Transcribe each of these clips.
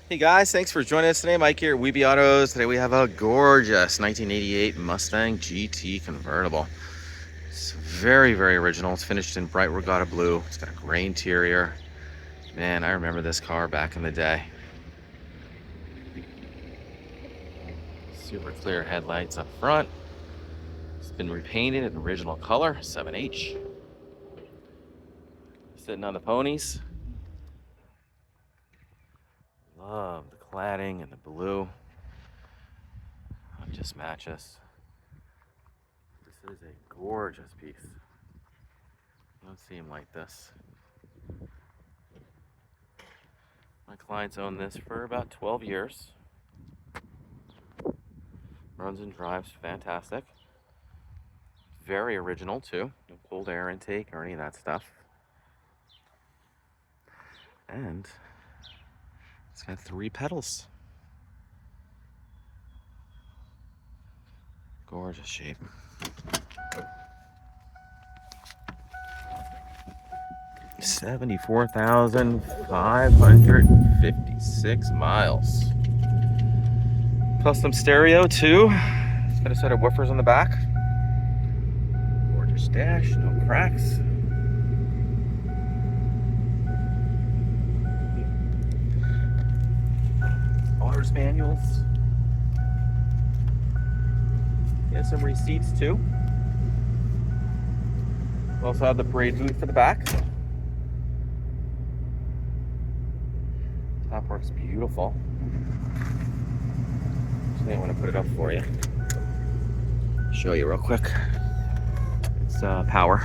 Hey guys, thanks for joining us today. Mike here at Weeby Autos. Today we have a gorgeous 1988 Mustang GT convertible. It's very, very original. It's finished in bright Regatta blue. It's got a gray interior. Man, I remember this car back in the day. Super clear headlights up front. It's been repainted in original color, 7H. Sitting on the ponies. Love the cladding and the blue. Just matches. This is a gorgeous piece. You don't see them like this. My clients own this for about 12 years. Runs and drives fantastic. Very original too. No cold air intake or any of that stuff. And it's got 3 pedals. Gorgeous shape. $74,556 miles. Custom stereo too. It's got a set of woofers on the back. Gorgeous dash, no cracks. Owner's manuals. Yeah, some receipts too. We also have the parade boot for the back. Top works beautiful. Actually, I want to put it up for you. Show you real quick. It's power.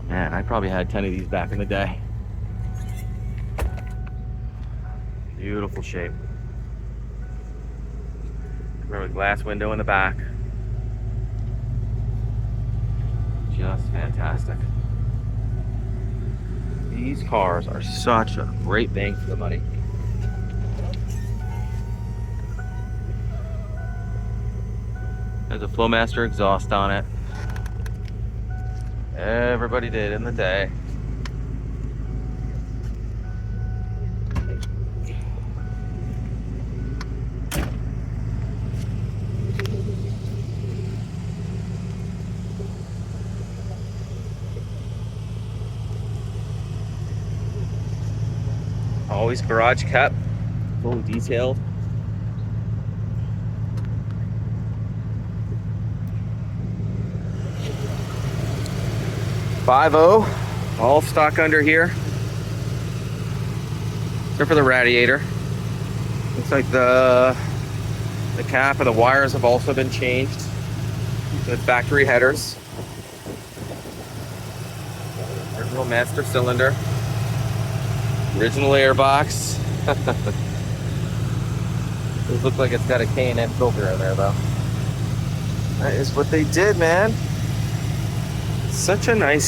Man, I probably had 10 of these back in the day. Beautiful shape. Remember the glass window in the back. Just fantastic. These cars are such a great bang for the money. Has a Flowmaster exhaust on it. Everybody did in the day. Always garage kept, fully detailed. .50, all stock under here, except for the radiator. Looks like the cap and the wires have also been changed. The factory headers. Original master cylinder. Original airbox. This looks like it's got a K&N filter in there though. That is what they did, man. Such a nice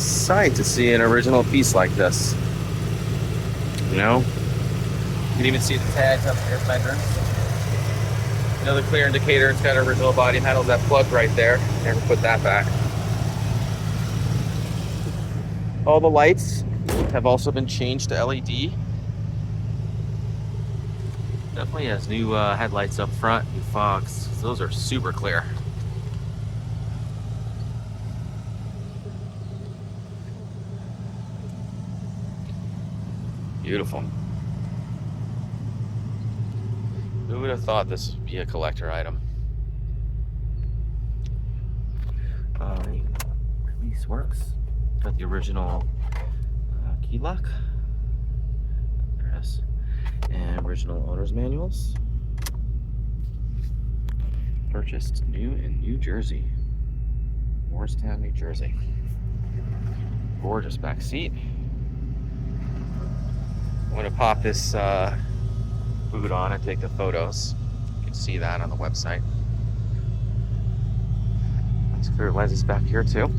sight to see an original piece like this. You know? You can even see the tags on the rear fender. Another clear indicator, it's got original body panels, that plug right there. Never put that back. All the lights have also been changed to LED. Definitely has new headlights up front, new fogs. Those are super clear. Beautiful. Who would have thought this would be a collector item? Release works. Got the original key lock. There it is. And original owner's manuals. Purchased new in New Jersey. Morristown, New Jersey. Gorgeous back seat. I'm going to pop this boot on and take the photos. You can see that on the website. Nice clear lenses back here too.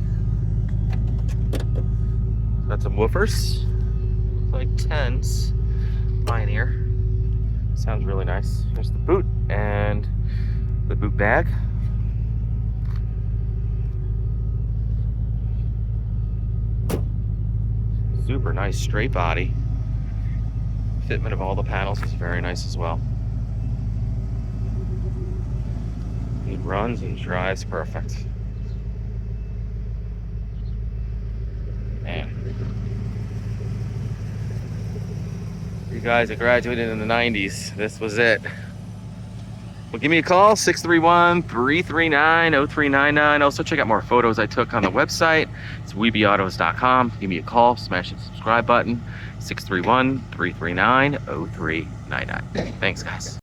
Got some woofers. Looks like 10s. Pioneer. Sounds really nice. Here's the boot and the boot bag. Super nice straight body. Fitment of all the panels is very nice as well. It runs and drives perfect. Man. You guys that graduated in the 90s, this was it. Well, give me a call, 631-339-0399. Also, check out more photos I took on the website. It's weebyautos.com. Give me a call, smash the subscribe button, 631-339-0399. Thanks, guys.